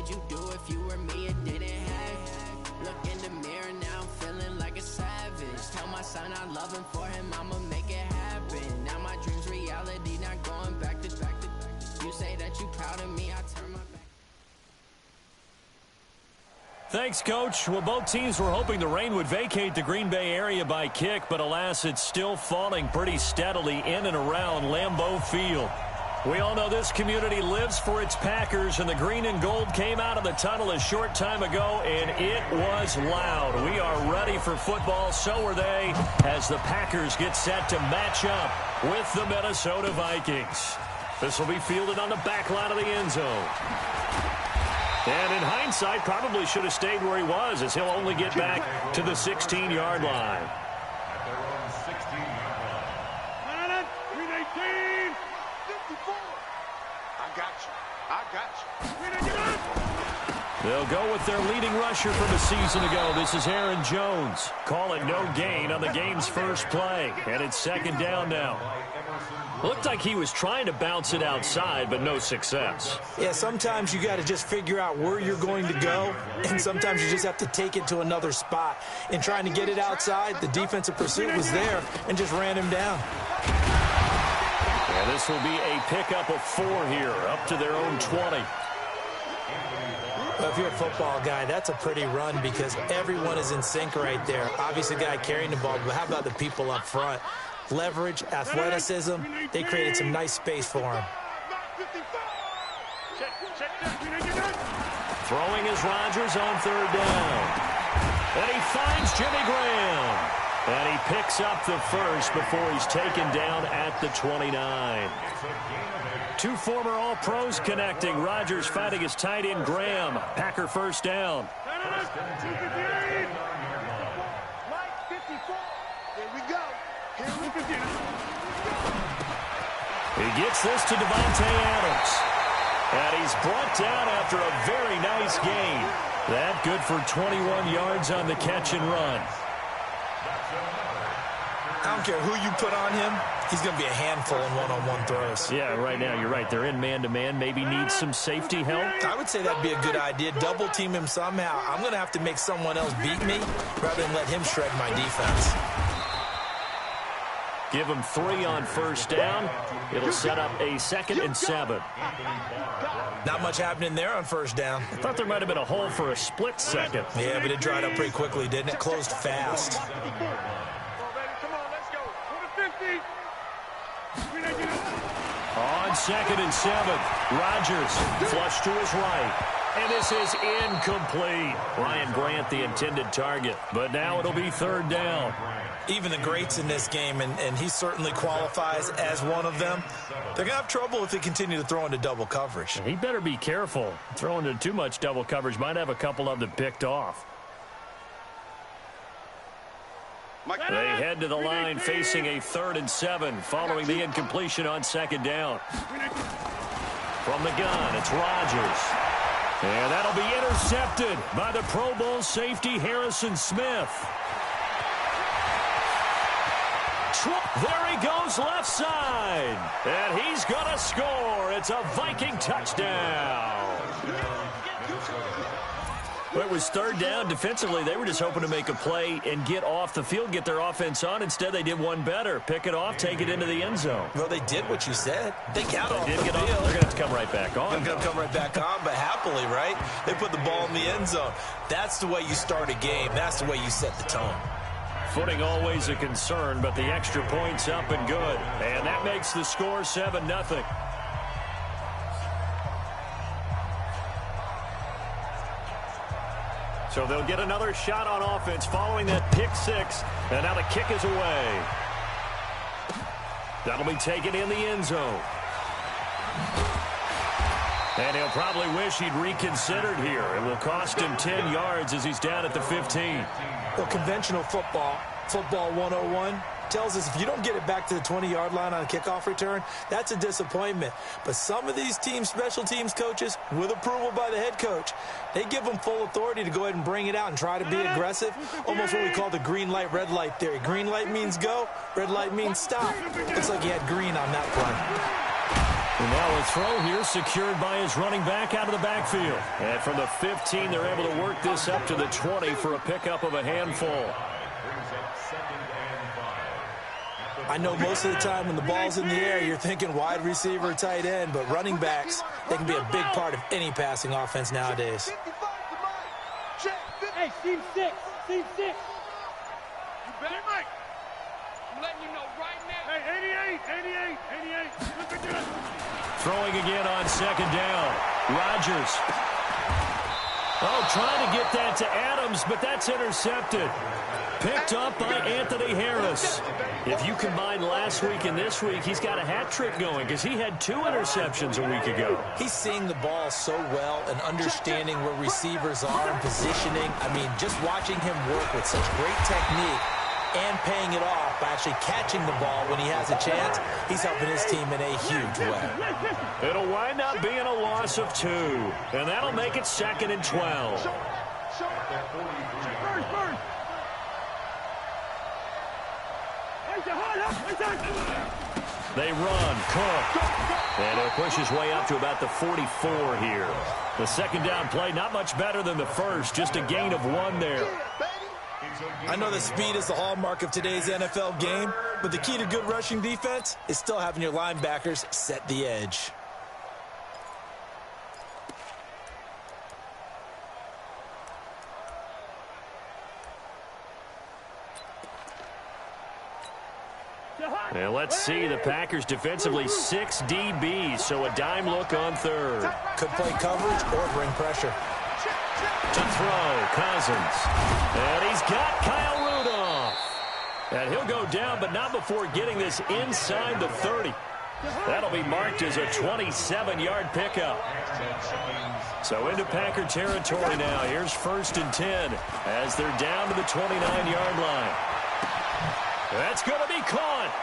would you do if you were me and didn't have it? Look in the mirror now, I'm feeling like a savage. Tell my son I love him, for him I'ma make it happen. Now my dream's reality, not going back to back to back. You say that you proud of me, I turn my back. Thanks, Coach. Well, both teams were hoping the rain would vacate the Green Bay area by kick, but alas, it's still falling pretty steadily in and around Lambeau Field. We all know this community lives for its Packers, and the green and gold came out of the tunnel a short time ago, and it was loud. We are ready for football, so are they, as the Packers get set to match up with the Minnesota Vikings. This will be fielded on the back line of the end zone. And in hindsight, probably should have stayed where he was, as he'll only get back to the 16-yard line. At their own 16-yard line. 318, 54. I got you. They'll go with their leading rusher from a season ago. This is Aaron Jones. Call it no gain on the game's first play. And it's second down now. Looked like he was trying to bounce it outside, but no success. Yeah, sometimes you got to just figure out where you're going to go, and sometimes you just have to take it to another spot. In trying to get it outside, the defensive pursuit was there and just ran him down. Yeah, this will be a pickup of 4 here, up to their own 20. Well, if you're a football guy, that's a pretty run because everyone is in sync right there. Obviously, the guy carrying the ball, but how about the people up front? Leverage, athleticism, they created some nice space for him. Throwing is Rodgers on third down. And he finds Jimmy Graham. And he picks up the first before he's taken down at the 29. 2 former All-Pros connecting. Rodgers fighting his tight end Graham. Packer first down. He gets this to Devontae Adams. And he's brought down after a very nice gain. That good for 21 yards on the catch and run. I don't care who you put on him, he's going to be a handful in one-on-one throws. Yeah, right now you're right. They're in man-to-man. Maybe needs some safety help. I would say that'd be a good idea. Double team him somehow. I'm going to have to make someone else beat me rather than let him shred my defense. Give him 3 on first down. It'll set up a 2nd and 7. Not much happening there on first down. I thought there might have been a hole for a split second. Yeah, but it dried up pretty quickly, didn't it? Closed fast. On 2nd and 7, Rodgers flush to his right. And this is incomplete. Ryan Grant, the intended target. But now it'll be 3rd down. Even the greats in this game, and he certainly qualifies as one of them, they're going to have trouble if they continue to throw into double coverage. He better be careful. Throwing into too much double coverage might have a couple of them picked off. They head to the line facing a 3rd and 7 following the incompletion on 2nd down. From the gun, it's Rodgers. And that'll be intercepted by the Pro Bowl safety Harrison Smith. There he goes left side. And he's going to score. It's a Viking touchdown. Well, it was 3rd down. Defensively, they were just hoping to make a play and get off the field, get their offense on. Instead, they did one better. Pick it off, take it into the end zone. Well, they did what you said. They got off the field. They're going to have to come right back on. They're going to come right back on, but happily, right? They put the ball in the end zone. That's the way you start a game. That's the way you set the tone. Footing always a concern, but the extra point's up and good. And that makes the score 7-0. So they'll get another shot on offense following that pick 6. And now the kick is away. That'll be taken in the end zone. And he'll probably wish he'd reconsidered here. It will cost him 10 yards as he's down at the 15. Well, conventional football 101, tells us if you don't get it back to the 20-yard line on a kickoff return, that's a disappointment. But some of these teams, special teams coaches, with approval by the head coach, they give them full authority to go ahead and bring it out and try to be aggressive, almost what we call the green light, red light theory. Green light means go, red light means stop. Looks like he had green on that play. And now a throw here secured by his running back out of the backfield. And from the 15, they're able to work this up to the 20 for a pickup of a handful. I know most of the time when the ball's in the air, you're thinking wide receiver, tight end, but running backs, they can be a big part of any passing offense nowadays. Hey, team 6, team 6. You better, Mike. I'm letting you know right now. Hey, 88. Look at this. Throwing again on second down. Rodgers. Oh, trying to get that to Adams, but that's intercepted. Picked up by Anthony Harris. If you combine last week and this week, he's got a hat trick going because he had 2 interceptions a week ago. He's seeing the ball so well and understanding where receivers are and positioning. I mean, just watching him work with such great technique and paying it off by actually catching the ball when he has a chance, he's helping his team in a huge way. It'll wind up being a loss of 2, and that'll make it 2nd and 12. They run, Cook, and he'll push his way up to about the 44 here. The second down play, not much better than the first, just a gain of 1 there. I know that speed is the hallmark of today's NFL game, but the key to good rushing defense is still having your linebackers set the edge. And let's see, the Packers defensively 6 DBs, so a dime look on 3rd. Could play coverage or bring pressure. To throw, Cousins. And he's got Kyle Rudolph. And he'll go down, but not before getting this inside the 30. That'll be marked as a 27-yard pickup. So into Packer territory now. Here's 1st and 10 as they're down to the 29-yard line. That's going to be caught.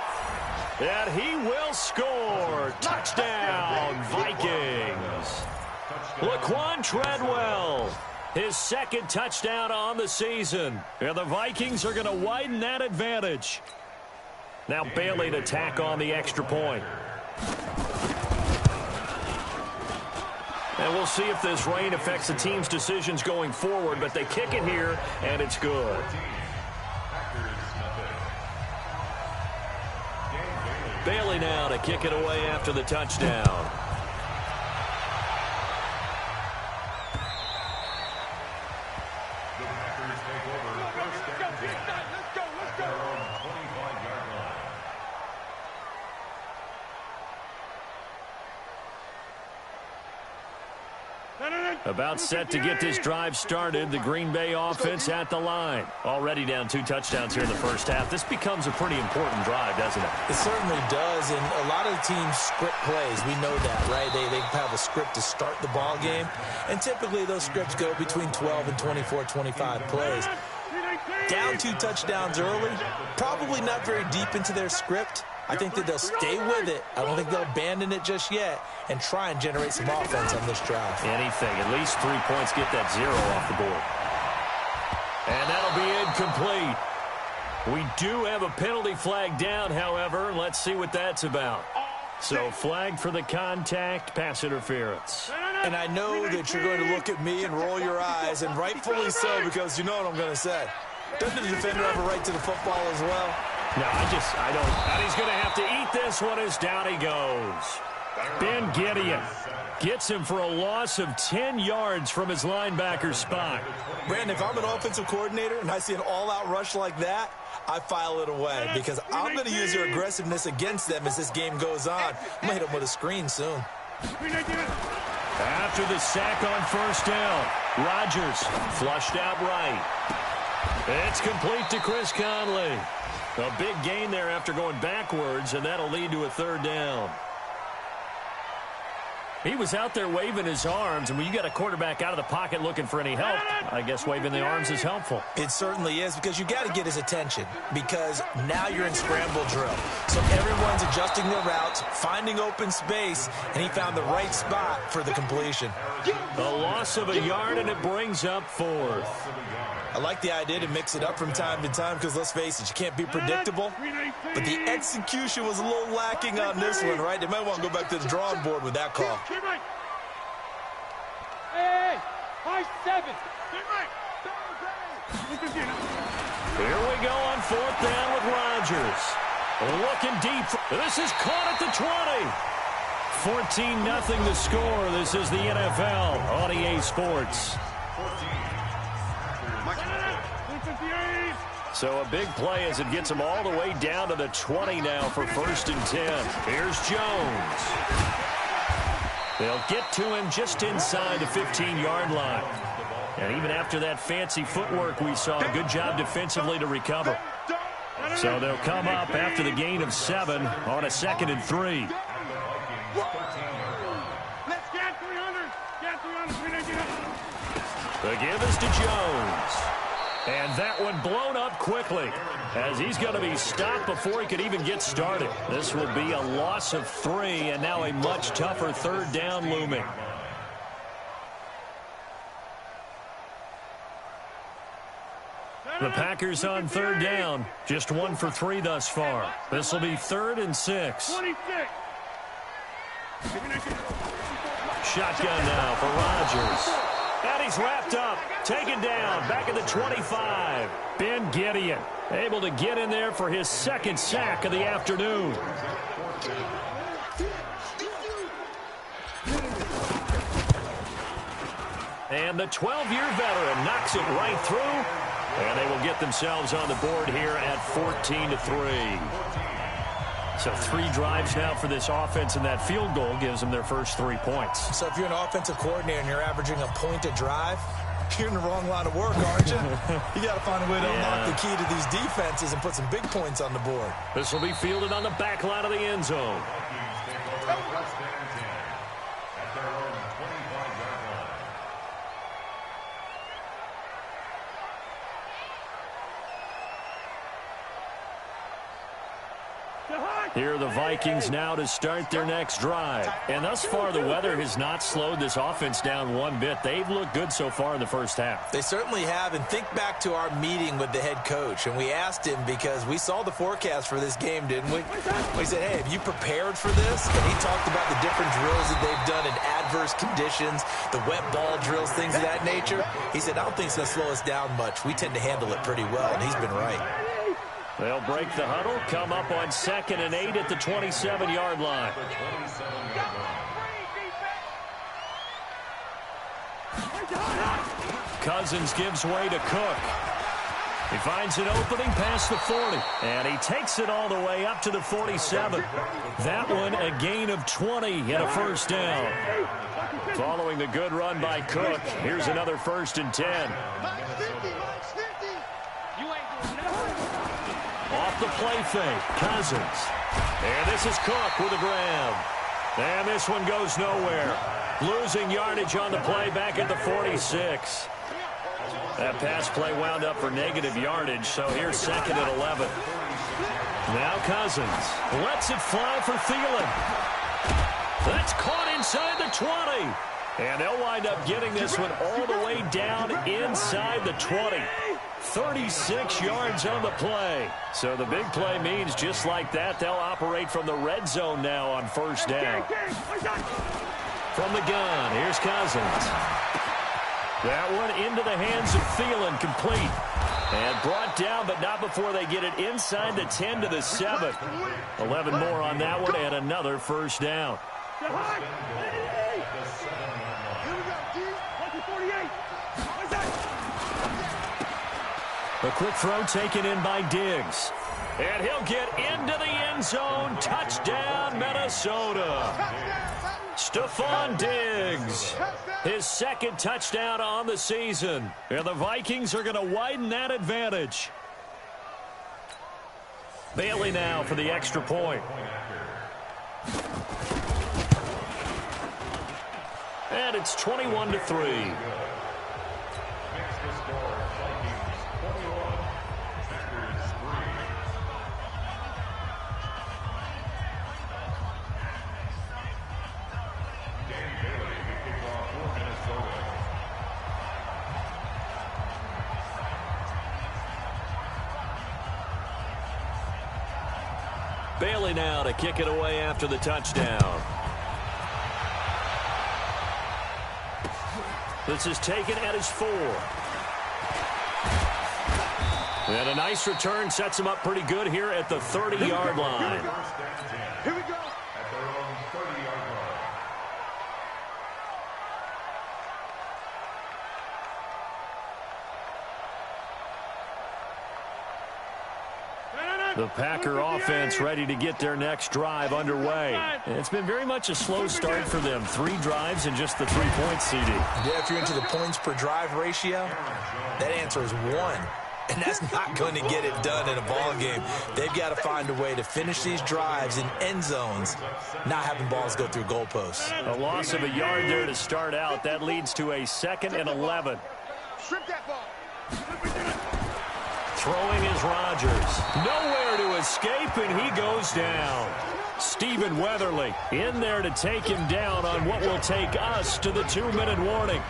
And he will score. Touchdown, Vikings. Laquan Treadwell, his 2nd touchdown on the season. And the Vikings are going to widen that advantage. Now Bailey to tack on the extra point. And we'll see if this rain affects the team's decisions going forward, but they kick it here, and it's good. Bailey now to kick it away after the touchdown. About set to get this drive started. The Green Bay offense at the line. Already down 2 touchdowns here in the first half. This becomes a pretty important drive, doesn't it? It certainly does, and a lot of the teams script plays. We know that, right? They have a script to start the ball game, and typically those scripts go between 12 and 24, 25 plays. Down 2 touchdowns early, probably not very deep into their script. I think that they'll stay with it. I don't think they'll abandon it just yet and try and generate some offense on this drive. Anything. At least 3 points, get that 0 off the board. And that'll be incomplete. We do have a penalty flag down, however. Let's see what that's about. So flag for the contact, pass interference. And I know that you're going to look at me and roll your eyes, and rightfully so, because you know what I'm going to say. Doesn't the defender have a right to the football as well? No, I don't. And he's going to have to eat this one as down he goes. Ben Gideon gets him for a loss of 10 yards from his linebacker spot. Brandon, if I'm an offensive coordinator and I see an all-out rush like that, I file it away because I'm going to use your aggressiveness against them as this game goes on. I'm going to hit them with a screen soon. After the sack on 1st down, Rodgers flushed out right. It's complete to Chris Conley. A big gain there after going backwards, and that'll lead to a 3rd down. He was out there waving his arms, and when you got a quarterback out of the pocket looking for any help, I guess waving the arms is helpful. It certainly is, because you got to get his attention, because now you're in scramble drill. So everyone's adjusting their routes, finding open space, and he found the right spot for the completion. A loss of a yard, and it brings up fourth. I like the idea to mix it up from time to time because, let's face it, you can't be predictable. But the execution was a little lacking on this one, right? They might want to go back to the drawing board with that call. Hey, high 7. Here we go on fourth down with Rodgers. Looking deep. This is caught at the 20. 14-0 the score. This is the NFL on EA Sports. So a big play as it gets him all the way down to the 20 now for 1st and 10. Here's Jones. They'll get to him just inside the 15-yard line. And even after that fancy footwork we saw, a good job defensively to recover. So they'll come up after the gain of 7 on a 2nd and 3. The give is to Jones. And that one blown up quickly as he's going to be stopped before he could even get started. This will be a loss of 3, and now a much tougher 3rd down looming. The Packers on 3rd down, just 1 for 3 thus far. This will be 3rd and 6. Shotgun now for Rodgers. And he's wrapped up, taken down, back at the 25. Ben Gideon able to get in there for his 2nd sack of the afternoon. And the 12-year veteran knocks it right through, and they will get themselves on the board here at 14-3. So 3 drives now for this offense, and that field goal gives them their first 3 points. So if you're an offensive coordinator and you're averaging a point a drive, you're in the wrong line of work, aren't you? You got to find a way to unlock the key to these defenses and put some big points on the board. This will be fielded on the back line of the end zone. Here are the Vikings now to start their next drive. And thus far, the weather has not slowed this offense down one bit. They've looked good so far in the first half. They certainly have. And think back to our meeting with the head coach. And we asked him, because we saw the forecast for this game, didn't we? We said, hey, have you prepared for this? And he talked about the different drills that they've done in adverse conditions, the wet ball drills, things of that nature. He said, I don't think it's going to slow us down much. We tend to handle it pretty well, and he's been right. They'll break the huddle, come up on 2nd and 8 at the 27-yard line. Cousins gives way to Cook. He finds an opening past the 40, and he takes it all the way up to the 47. That one a gain of 20 and a first down. Following the good run by Cook, here's another 1st and 10. Off the play fake, Cousins. And this is Cook with a grab. And this one goes nowhere. Losing yardage on the play back at the 46. That pass play wound up for negative yardage, so here's 2nd and 11. Now Cousins lets it fly for Thielen. That's caught inside the 20. And they'll wind up getting this one all the way down inside the 20. 36 yards on the play. So the big play means just like that, they'll operate from the red zone now on 1st down. From the gun, here's Cousins. That one into the hands of Thielen, complete. And brought down, but not before they get it inside the 10 to the 7. 11 more on that one, and another 1st down. A quick throw taken in by Diggs. And he'll get into the end zone. Touchdown, Minnesota. Stephon Diggs. His 2nd touchdown on the season. And the Vikings are going to widen that advantage. Bailey now for the extra point. And it's 21-3. Bailey now to kick it away after the touchdown. This is taken at his 4. And a nice return sets him up pretty good here at the 30-yard line. Here we go. At their own 30-yard line. The Packer offense ready to get their next drive underway. It's been very much a slow start for them. 3 drives and just the 3 points, CD. Yeah, if you're into the points per drive ratio, that answer is 1. And that's not going to get it done in a ball game. They've got to find a way to finish these drives in end zones, not having balls go through goalposts. A loss of a yard there to start out. That leads to a 2nd and 11. Strip that ball. Throwing is Rodgers. Nowhere to escape, and he goes down. Stephen Weatherly in there to take him down on what will take us to the 2-minute warning.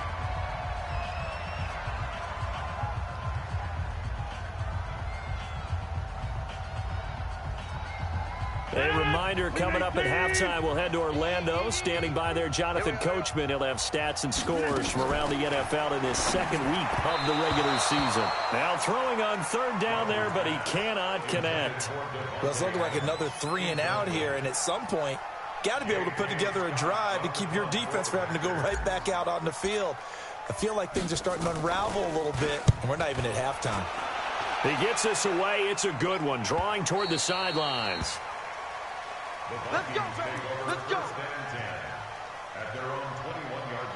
A reminder coming up at halftime. We'll head to Orlando. Standing by there, Jonathan Coachman. He'll have stats and scores from around the NFL in his 2nd week of the regular season. Now throwing on 3rd down there, but he cannot connect. Well, it's looking like another 3 and out here, and at some point, got to be able to put together a drive to keep your defense from having to go right back out on the field. I feel like things are starting to unravel a little bit, and we're not even at halftime. He gets this away. It's a good one, drawing toward the sidelines. Let's go, baby. Let's go. At their own 21-yard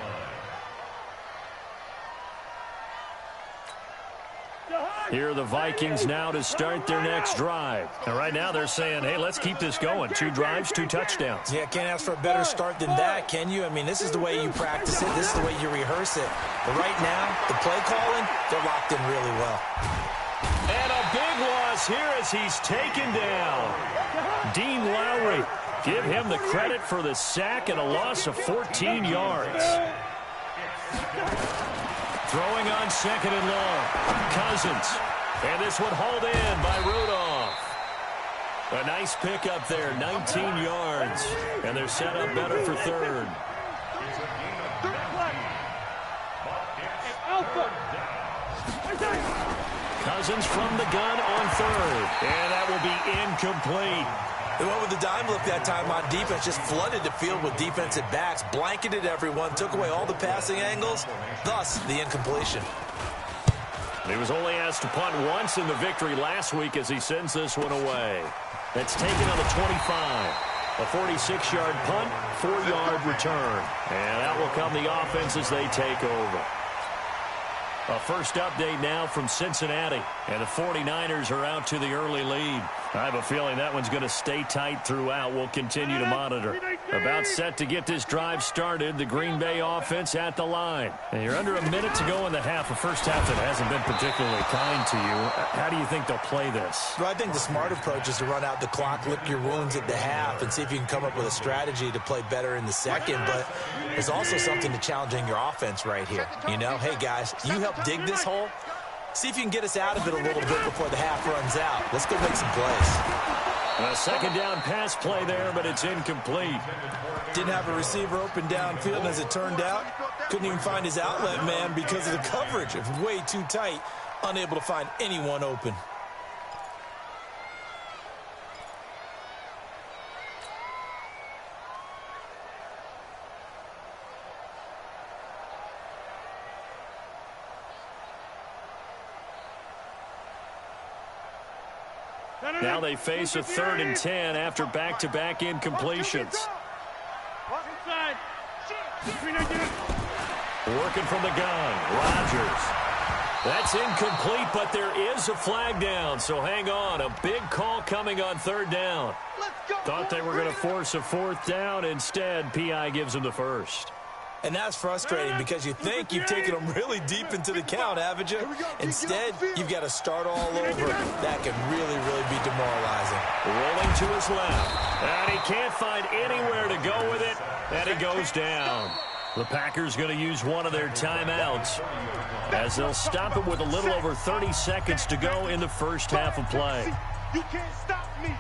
line. Here are the Vikings now to start their next drive. And right now they're saying, hey, let's keep this going. 2 drives, 2 touchdowns. Yeah, can't ask for a better start than that, can you? I mean, this is the way you practice it. This is the way you rehearse it. But right now, the play calling, they're locked in really well. And a big loss here as he's taken down. Dean Lowry, give him the credit for the sack and a loss of 14 yards. Throwing on 2nd and long. Cousins. And this one hauled in by Rudolph. A nice pickup there, 19 yards. And they're set up better for 3rd. Cousins from the gun on 3rd. And that will be incomplete. They went with the dime look that time on defense, just flooded the field with defensive backs, blanketed everyone, took away all the passing angles, thus the incompletion. He was only asked to punt once in the victory last week as he sends this one away. That's taken on the 25. A 46-yard punt, 4-yard return. And out will come the offense as they take over. A first update now from Cincinnati. And the 49ers are out to the early lead. I have a feeling that one's going to stay tight throughout. We'll continue to monitor. About set to get this drive started. The Green Bay offense at the line. And you're under a minute to go in the half. A first half that hasn't been particularly kind to you. How do you think they'll play this? Well, I think the smart approach is to run out the clock, lick your wounds at the half, and see if you can come up with a strategy to play better in the second. But there's also something to challenging your offense right here. You know, hey, guys, you help dig this hole. See if you can get us out of it a little bit before the half runs out. Let's go make some plays. A 2nd down pass play there, but it's incomplete. Didn't have a receiver open downfield, and as it turned out, couldn't even find his outlet man because of the coverage. It was way too tight, unable to find anyone open. Now they face a 3rd and 10 after back-to-back incompletions. Working from the gun, Rodgers. That's incomplete, but there is a flag down, so hang on. A big call coming on 3rd down. Thought they were going to force a 4th down. Instead, P.I. gives them the first. And that's frustrating because you think you've taken them really deep into the count, haven't you? Instead, you've got to start all over. That can really, really be demoralizing. Rolling to his left. And he can't find anywhere to go with it. And he goes down. The Packers going to use one of their timeouts as they'll stop it with a little over 30 seconds to go in the first half of play. You can't stop me.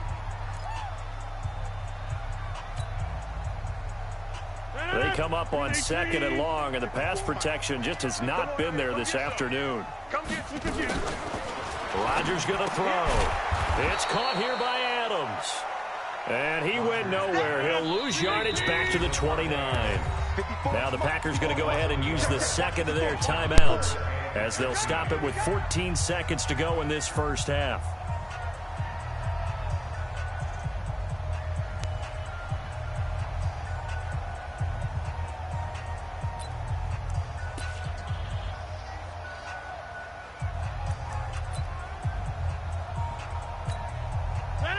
They come up on 2nd and long, and the pass protection just has not been there this afternoon. Rodgers going to throw. It's caught here by Adams. And he went nowhere. He'll lose yardage back to the 29. Now the Packers going to go ahead and use the second of their timeouts as they'll stop it with 14 seconds to go in this first half.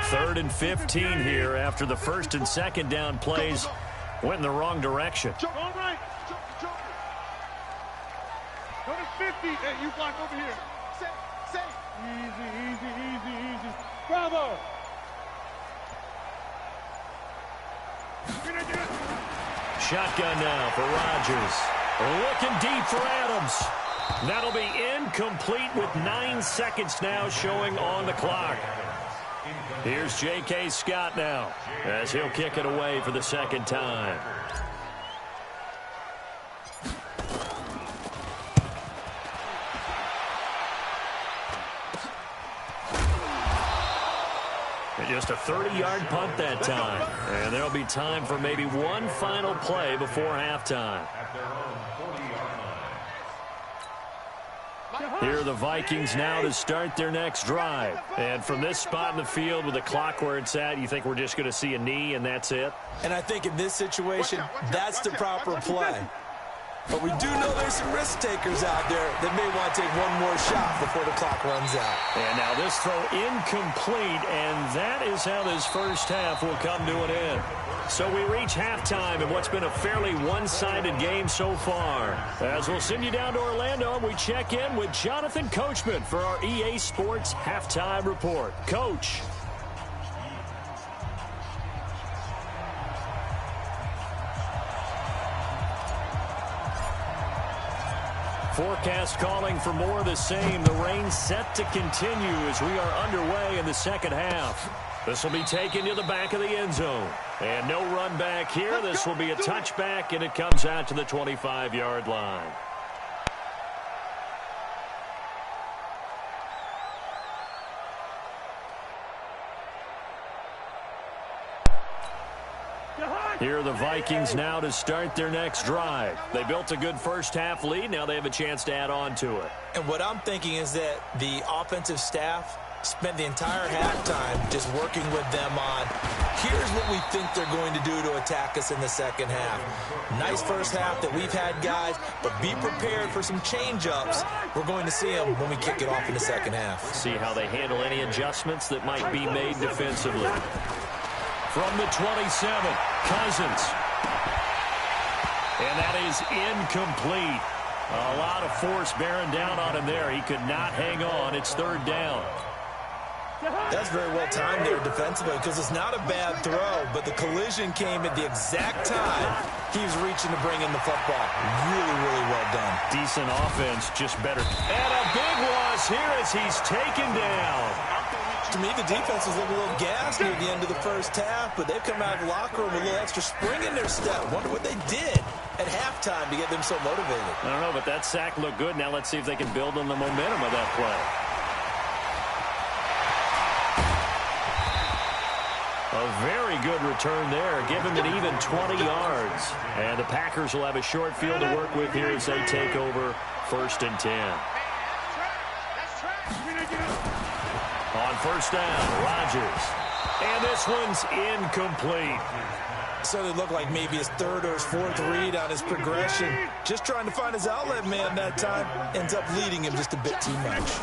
Third and 15 here after the first and second down plays went in the wrong direction. All right. Go to 50. Hey, you block over here. Say. Easy. Bravo. Shotgun now for Rodgers. Looking deep for Adams. That'll be incomplete with 9 seconds now showing on the clock. Here's J.K. Scott now as he'll kick it away for the second time. And just a 30-yard punt that time. And there'll be time for maybe one final play before halftime. Here are the Vikings now to start their next drive. And from this spot in the field with the clock where it's at, you think we're just going to see a knee and that's it? And I think in this situation, that's the proper play. But we do know there's some risk takers out there that may want to take one more shot before the clock runs out. And now this throw incomplete, and that is how this first half will come to an end. So we reach halftime in what's been a fairly one-sided game so far. As we'll send you down to Orlando, and we check in with Jonathan Coachman for our EA Sports Halftime Report. Coach. Forecast calling for more of the same. The rain set to continue as we are underway in the second half. This will be taken to the back of the end zone. And no run back here. This will be a touchback, and it comes out to the 25-yard line. Here are the Vikings now to start their next drive. They built a good first-half lead. Now they have a chance to add on to it. And what I'm thinking is that the offensive staff spent the entire halftime just working with them on, here's what we think they're going to do to attack us in the second half. Nice first half that we've had, guys, but be prepared for some change-ups. We're going to see them when we kick it off in the second half. See how they handle any adjustments that might be made defensively. From the 27, Cousins. And that is incomplete. A lot of force bearing down on him there. He could not hang on. It's third down. That's very well timed there defensively because it's not a bad throw, but the collision came at the exact time he was reaching to bring in the football. Really, really well done. Decent offense, just better. And a big loss here as he's taken down. To me, the defense was looking a little gassed near the end of the first half, but they've come out of the locker room with a little extra spring in their step. Wonder what they did at halftime to get them so motivated. I don't know, but that sack looked good. Now let's see if they can build on the momentum of that play. A very good return there. Give him an even 20 yards. And the Packers will have a short field to work with here as they take over first and 10. On first down, Rodgers. And this one's incomplete. So it looked like maybe his third or his fourth read on his progression. Just trying to find his outlet man that time. Ends up leading him just a bit too much.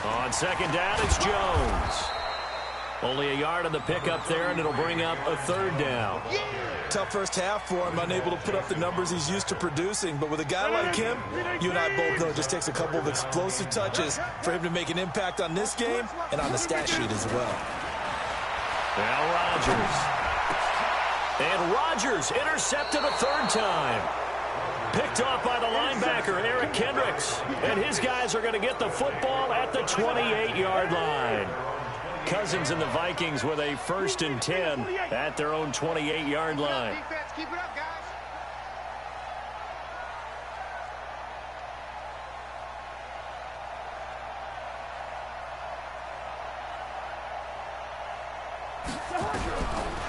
On second down, it's Jones. Only a yard on the pickup there, and it'll bring up a third down. Tough first half for him, unable to put up the numbers he's used to producing. But with a guy like him, you and I both know it just takes a couple of explosive touches for him to make an impact on this game and on the stat sheet as well. Now Rodgers. And Rodgers intercepted a third time. Picked off by the linebacker, Eric Kendricks. And his guys are going to get the football at the 28-yard line. Cousins and the Vikings with a 1st and 10 at their own 28-yard line. Keep it up, guys.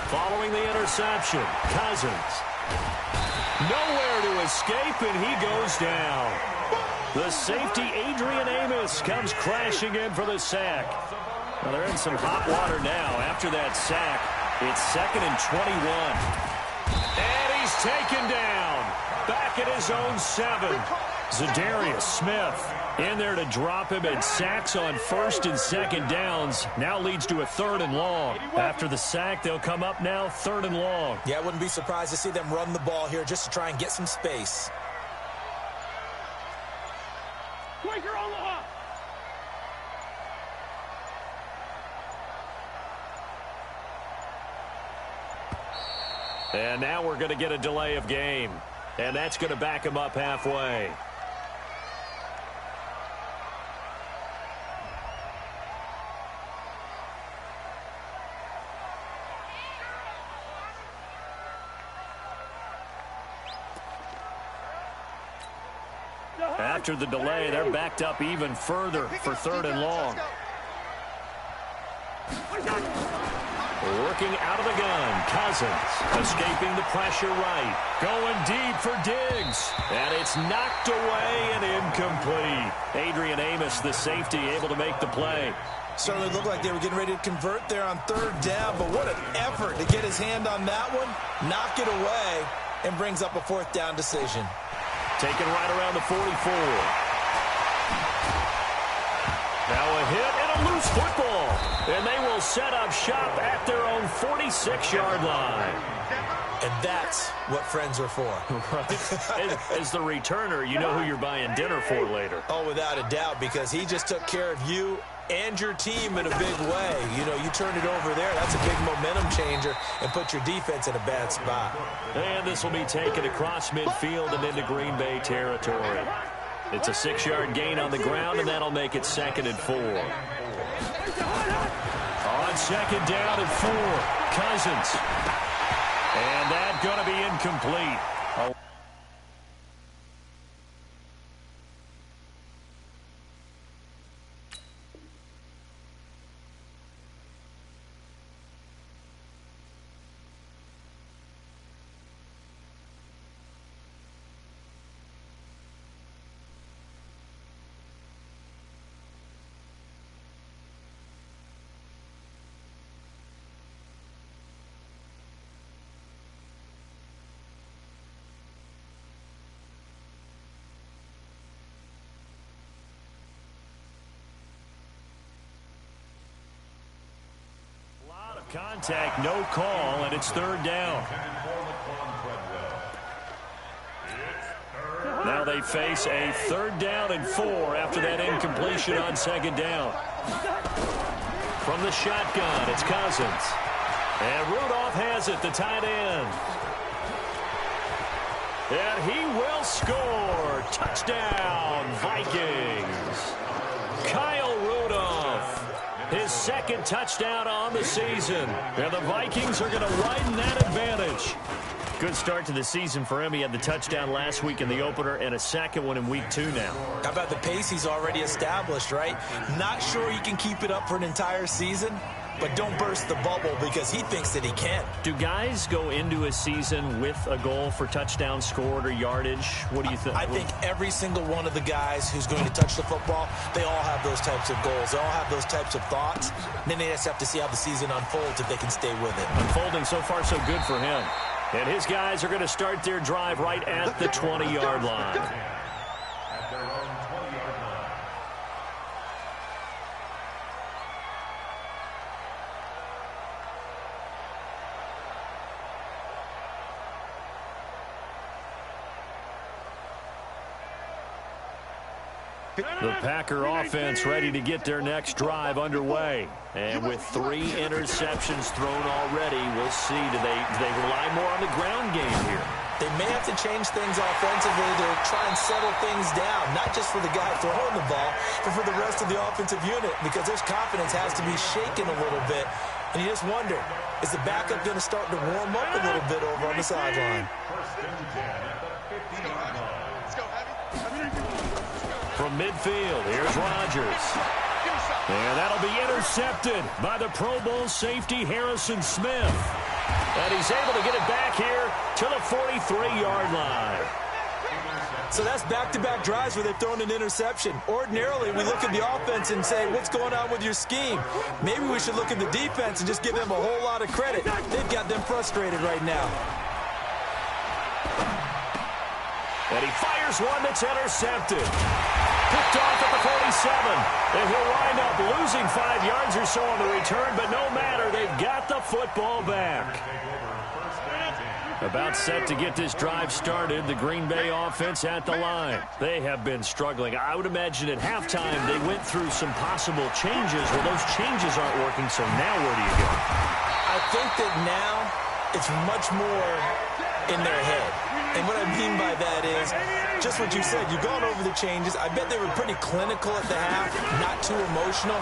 Following the interception, Cousins. Nowhere to escape, and he goes down. The safety, Adrian Amos, comes crashing in for the sack. Well, they're in some hot water now. After that sack, it's 2nd and 21. And he's taken down. Back at his own 7. Zadarius Smith in there to drop him, and sacks on 1st and 2nd downs. Now leads to a 3rd and long. After the sack, they'll come up now 3rd and long. Yeah, I wouldn't be surprised to see them run the ball here just to try and get some space. Quaker on the hop. And now we're going to get a delay of game. And that's going to back him up halfway. After the delay, they're backed up even further for 3rd and long. Working out of the gun, Cousins escaping the pressure right. Going deep for Diggs. And it's knocked away and incomplete. Adrian Amos, the safety, able to make the play. Certainly looked like they were getting ready to convert there on 3rd down, but what an effort to get his hand on that one, knock it away, and brings up a 4th down decision. Taken right around the 44. Now a hit and a loose football. And they will set up shop at their own 46-yard line. And that's what friends are for. Right. As the returner, you know who you're buying dinner for later. Oh, without a doubt, because he just took care of you and your team in a big way. You know, you turn it over there, that's a big momentum changer and put your defense in a bad spot. And this will be taken across midfield and into Green Bay territory. It's a 6-yard gain on the ground, and that'll make it 2nd and 4. On 2nd down and 4, Cousins. And that's going to be incomplete. Contact, no call, and it's 3rd down. Now they face a 3rd down and 4 after that incompletion on 2nd down. From the shotgun, it's Cousins. And Rudolph has it, the tight end. And he will score. Touchdown, Vikings. Kyle Rudolph. His 2nd touchdown on the season. And the Vikings are going to widen that advantage. Good start to the season for him. He had the touchdown last week in the opener and a 2nd one in week 2 now. How about the pace he's already established, right? Not sure he can keep it up for an entire season, but don't burst the bubble because he thinks that he can. Do guys go into a season with a goal for touchdown scored or yardage? What do you think? I think every single one of the guys who's going to touch the football, they all have those types of goals. They all have those types of thoughts. Then they just have to see how the season unfolds if they can stay with it. Unfolding so far so good for him. And his guys are going to start their drive right at the 20-yard line. The Packer offense ready to get their next drive underway. And with 3 interceptions thrown already, we'll see. Do they rely more on the ground game here? They may have to change things offensively to try and settle things down, not just for the guy throwing the ball, but for the rest of the offensive unit, because their confidence has to be shaken a little bit. And you just wonder, is the backup going to start to warm up a little bit over on the sideline? From midfield, here's Rodgers. And that'll be intercepted by the Pro Bowl safety Harrison Smith. And he's able to get it back here to the 43-yard line. So that's back-to-back drives where they've thrown an interception. Ordinarily, we look at the offense and say, what's going on with your scheme? Maybe we should look at the defense and just give them a whole lot of credit. They've got them frustrated right now. And he fires one that's intercepted. Picked off at the 47. And he'll wind up losing 5 yards or so on the return, but no matter, they've got the football back. About set to get this drive started, the Green Bay offense at the line. They have been struggling. I would imagine at halftime they went through some possible changes. Well, those changes aren't working, so now where do you go? I think that now it's much more in their head. And what I mean by that is just what you said. You've gone over the changes. I bet they were pretty clinical at the half, not too emotional.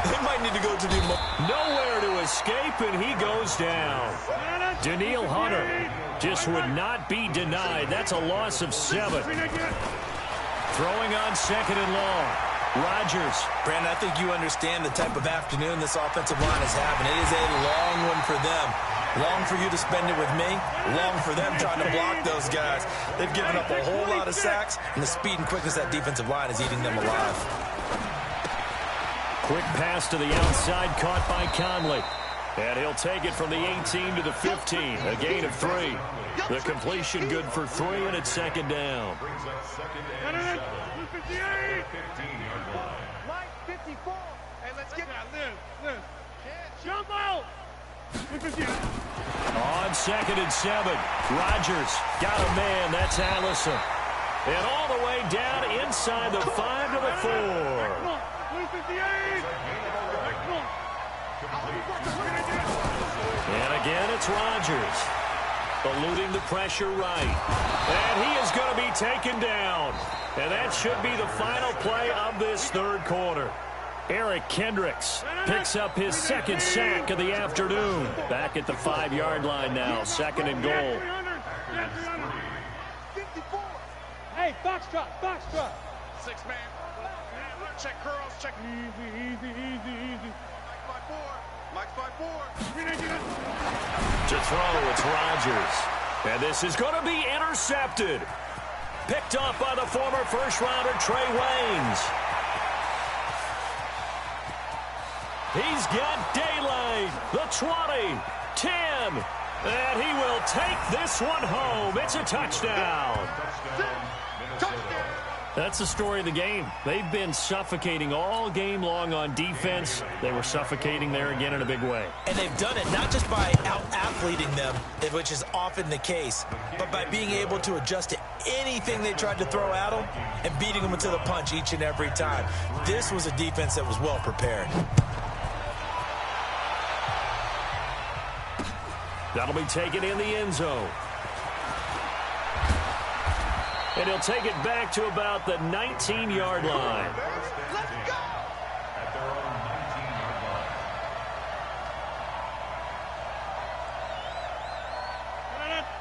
They might need to go to the nowhere to escape, and he goes down. Danielle Hunter just would not be denied. That's a loss of 7. Throwing on 2nd and long. Rodgers. Brandon, I think you understand the type of afternoon this offensive line is having. It is a long one for them. Long for you to spend it with me. Long for them trying to block those guys. They've given up a whole lot of sacks, and the speed and quickness of that defensive line is eating them alive. Quick pass to the outside, caught by Conley. And he'll take it from the 18 to the 15. A gain of 3. The completion good for 3, and it's 2nd down. Hey, let's get that. Jump out! On 2nd and 7. Rodgers got a man. That's Allison. And all the way down inside the 5 to the 4. And again, it's Rodgers. Eluding the pressure right. And he is going to be taken down. And that should be the final play of this 3rd quarter. Eric Kendricks picks up his 2nd sack of the afternoon. Back at the 5-yard line now. 2nd and goal. Hey, box drop. 6-man. Check curls. Check. Easy. Mike's by 4. To throw, it's Rodgers. And this is going to be intercepted. Picked off by the former first-rounder Trey Waynes. He's got daylight. The 20, 10. And he will take this one home. It's a touchdown. That's the story of the game. They've been suffocating all game long on defense. They were suffocating there again in a big way. And they've done it not just by out-athleting them, which is often the case, but by being able to adjust to anything they tried to throw at them and beating them into the punch each and every time. This was a defense that was well prepared. That'll be taken in the end zone. And he'll take it back to about the 19-yard line. Let's go!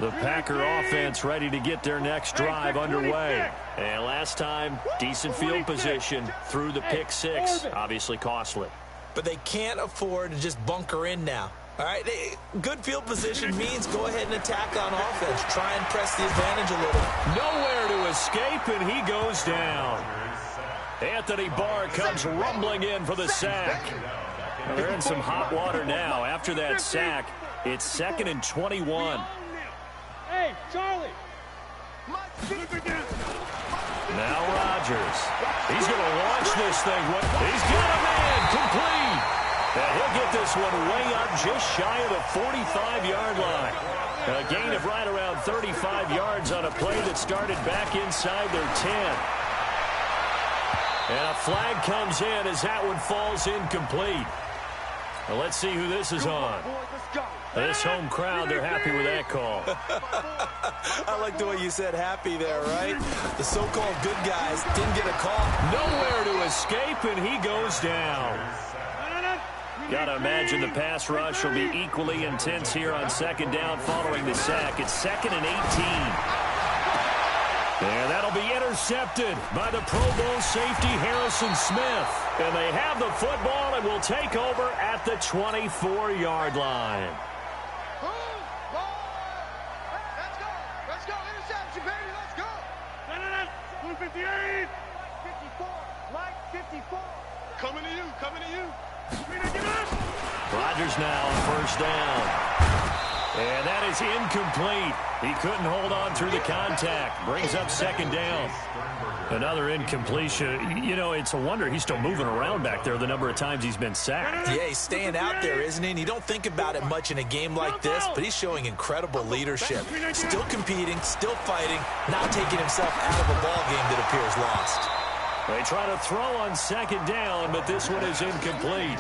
The Packer offense ready to get their next drive underway. And last time, decent field position through the pick 6. Obviously costly. But they can't afford to just bunker in now. All right, good field position means go ahead and attack on offense. Try and press the advantage a little. Nowhere to escape, and he goes down. Anthony Barr comes rumbling in for the sack. They're in some hot water now. After that sack, it's 2nd and 21. Hey, Charlie. Now Rodgers. He's going to launch this thing. He's got a man complete. And he'll get this one way up just shy of the 45-yard line. A gain of right around 35 yards on a play that started back inside their 10. And a flag comes in as that one falls incomplete. Well, let's see who this is on. This home crowd, they're happy with that call. I like the way you said happy there, right? The so-called good guys didn't get a call. Nowhere to escape, and he goes down. Got to imagine the pass rush will be equally intense here on second down following the sack. It's 2nd and 18. And that'll be intercepted by the Pro Bowl safety Harrison Smith. And they have the football and will take over at the 24-yard line. Let's go. Interception, baby. Let's go. 258. 54. Right 54. Coming to you. Rodgers now on first down. And that is incomplete. He couldn't hold on through the contact. Brings up second down. Another incompletion. You know, it's a wonder he's still moving around back there the number of times he's been sacked. Yeah, he's staying out there, isn't he? And you don't think about it much in a game like this, but he's showing incredible leadership. Still competing, still fighting, not taking himself out of a ball game that appears lost. They try to throw on second down, but this one is incomplete.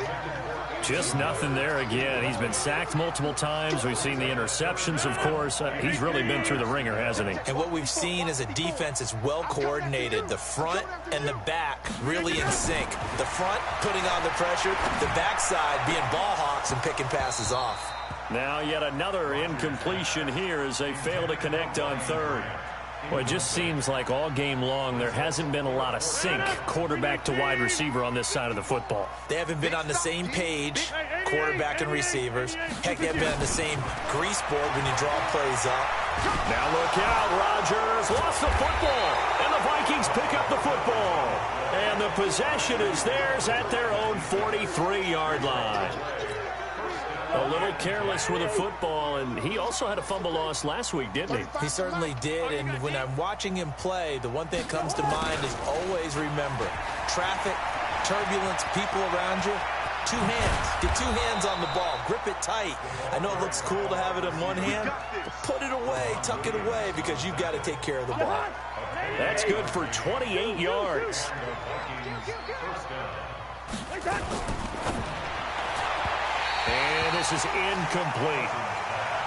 Just nothing there again. He's been sacked multiple times. We've seen the interceptions, of course. He's really been through the ringer, hasn't he? And what we've seen is a defense that's well coordinated. The front and the back really in sync. The front putting on the pressure, the backside being ball hawks and picking passes off. Now yet another incompletion here as they fail to connect on third. Well, it just seems like all game long there hasn't been a lot of sync quarterback to wide receiver on this side of the football. They haven't been on the same page, quarterback and receivers. Heck, they haven't been on the same grease board when you draw plays up. Now look out, Rodgers lost the football, and the Vikings pick up the football. And the possession is theirs at their own 43-yard line. A little careless with the football, and he also had a fumble loss last week, didn't he? He certainly did, and when I'm watching him play, the one thing that comes to mind is always remember, traffic, turbulence, people around you, two hands. Get two hands on the ball. Grip it tight. I know it looks cool to have it in one hand, but put it away, tuck it away, because you've got to take care of the ball. That's good for 28 yards. And this is incomplete.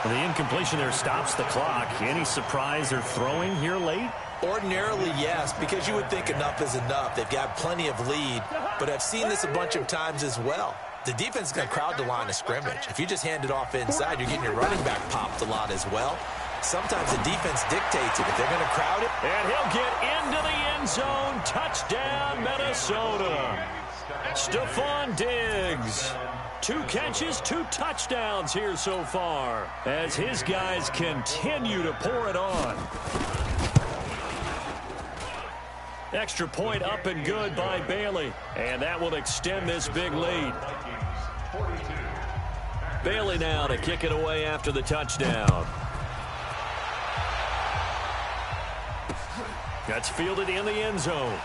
The incompletion there stops the clock. Any surprise they're throwing here late? Ordinarily, yes, because you would think enough is enough. They've got plenty of lead, but I've seen this a bunch of times as well. The defense is going to crowd the line of scrimmage. If you just hand it off inside, you're getting your running back popped a lot as well. Sometimes the defense dictates it. If they're going to crowd it. And he'll get into the end zone. Touchdown, Minnesota. Stephon Diggs. 2 catches, 2 touchdowns here so far as his guys continue to pour it on. Extra point up and good by Bailey, and that will extend this big lead. Bailey now to kick it away after the touchdown. That's fielded in the end zone.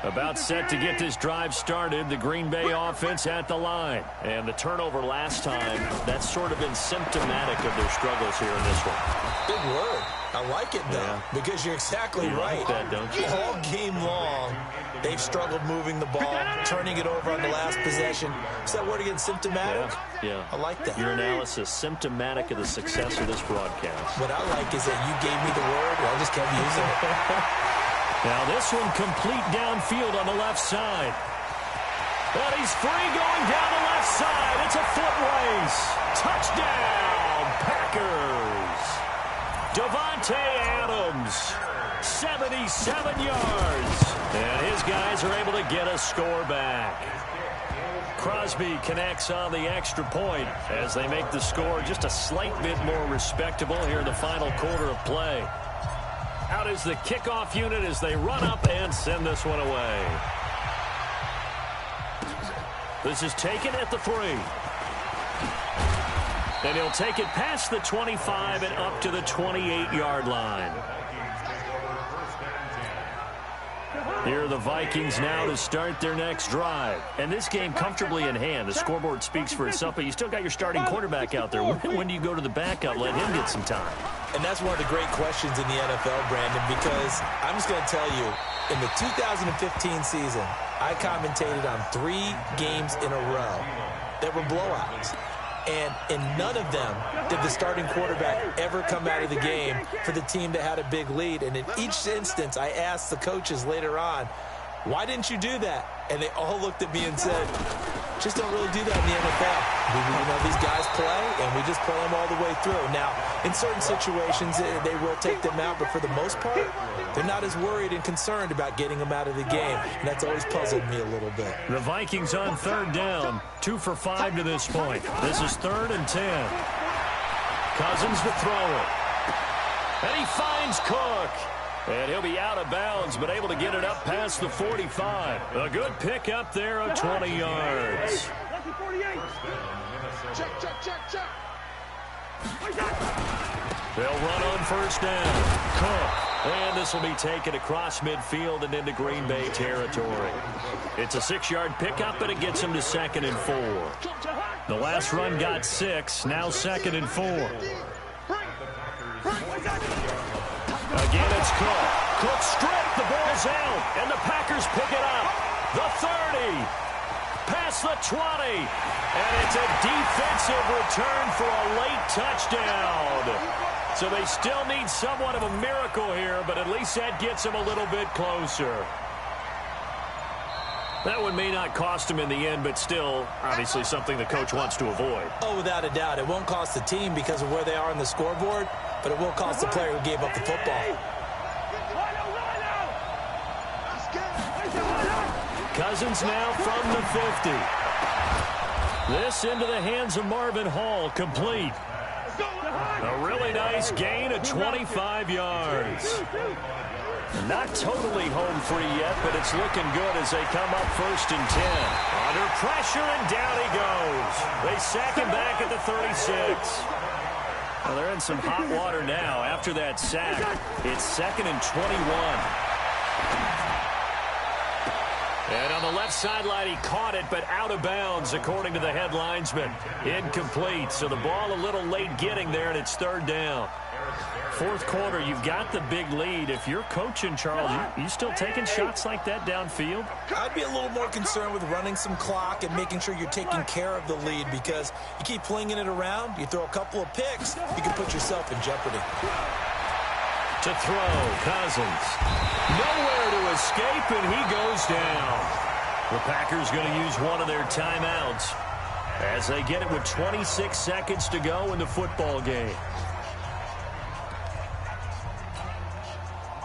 About set to get this drive started, the Green Bay offense at the line. And the turnover last time, that's sort of been symptomatic of their struggles here in this one. Big word. I like it, though, because you're exactly right. Like that, don't you? All game long, they've struggled moving the ball, turning it over on the last possession. Is that word again, symptomatic? Yeah. I like that. Your analysis, symptomatic of the success of this broadcast. What I like is that you gave me the word, and I just kept using it. Now this one complete downfield on the left side. But he's free going down the left side. It's a foot race. Touchdown, Packers. Davante Adams, 77 yards. And his guys are able to get a score back. Crosby connects on the extra point as they make the score just a slight bit more respectable here in the final quarter of play. Out is the kickoff unit as they run up and send this one away. This is taken at the 3. And he'll take it past the 25 and up to the 28-yard line. Here are the Vikings now to start their next drive. And this game comfortably in hand. The scoreboard speaks for itself, but you still got your starting quarterback out there. When do you go to the backup, let him get some time? And that's one of the great questions in the NFL, Brandon, because I'm just going to tell you, in the 2015 season, I commentated on 3 games in a row that were blowouts. And in none of them did the starting quarterback ever come out of the game for the team that had a big lead. And in each instance, I asked the coaches later on, why didn't you do that? And they all looked at me and said, just don't really do that in the NFL. These guys play, and we just play them all the way through. Now, in certain situations, they will take them out, but for the most part, they're not as worried and concerned about getting them out of the game, and that's always puzzled me a little bit. The Vikings on third down, 2 for 5 to this point. This is 3rd and 10. Cousins to throw it. And he finds Cook. And he'll be out of bounds, but able to get it up past the 45. A good pick up there of 20 yards. They'll run on first down. Cook. And this will be taken across midfield and into Green Bay territory. It's a 6-yard pickup, but it gets him to 2nd and 4. The last run got 6, now 2nd and 4. Again, it's Cook. Cook stripped. The ball's out. And the Packers pick it up. The 30. Past the 20. And it's a defensive return for a late touchdown. So they still need somewhat of a miracle here, but at least that gets them a little bit closer. That one may not cost him in the end, but still, obviously something the coach wants to avoid. Oh, without a doubt. It won't cost the team because of where they are on the scoreboard, but it will cost the player who gave up the football. Cousins now from the 50. This into the hands of Marvin Hall, complete. A really nice gain of 25 yards. Not totally home free yet, but it's looking good as they come up 1st and 10. Under pressure, and down he goes. They sack him back at the 36. Well, they're in some hot water now after that sack. It's 2nd and 21. And on the left sideline, he caught it, but out of bounds, according to the head linesman. Incomplete, so the ball a little late getting there, and it's 3rd down. 4th quarter, you've got the big lead. If you're coaching, Charles, you still taking shots like that downfield? I'd be a little more concerned with running some clock and making sure you're taking care of the lead, because you keep flinging it around, you throw a couple of picks, you can put yourself in jeopardy. To throw, Cousins. Nowhere to escape, and he goes down. The Packers going to use one of their timeouts as they get it with 26 seconds to go in the football game.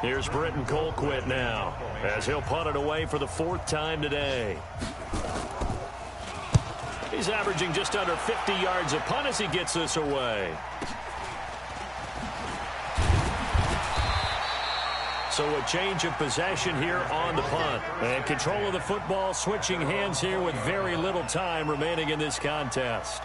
Here's Britton Colquitt now as he'll punt it away for the 4th time today. He's averaging just under 50 yards a punt as he gets this away. So a change of possession here on the punt. And control of the football switching hands here with very little time remaining in this contest.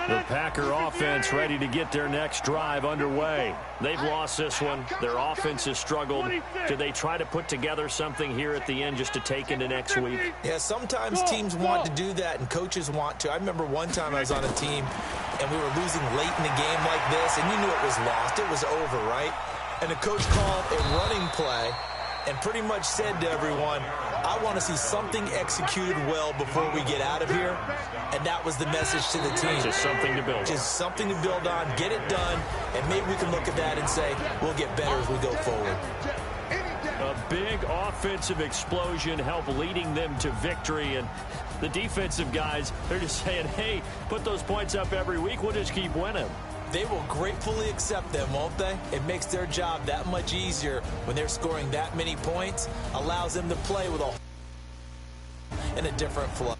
The Packer offense ready to get their next drive underway. They've lost this one. Their offense has struggled. Do they try to put together something here at the end just to take into next week? Yeah, sometimes teams want to do that and coaches want to. I remember one time I was on a team and we were losing late in the game like this, and you knew it was lost. It was over, right? And the coach called a running play and pretty much said to everyone, I want to see something executed well before we get out of here. And that was the message to the team. Just something to build on. Just something to build on, get it done, and maybe we can look at that and say, we'll get better as we go forward. A big offensive explosion helped leading them to victory. And the defensive guys, they're just saying, hey, put those points up every week. We'll just keep winning. They will gratefully accept them, won't they? It makes their job that much easier when they're scoring that many points, allows them to play with in a different flow.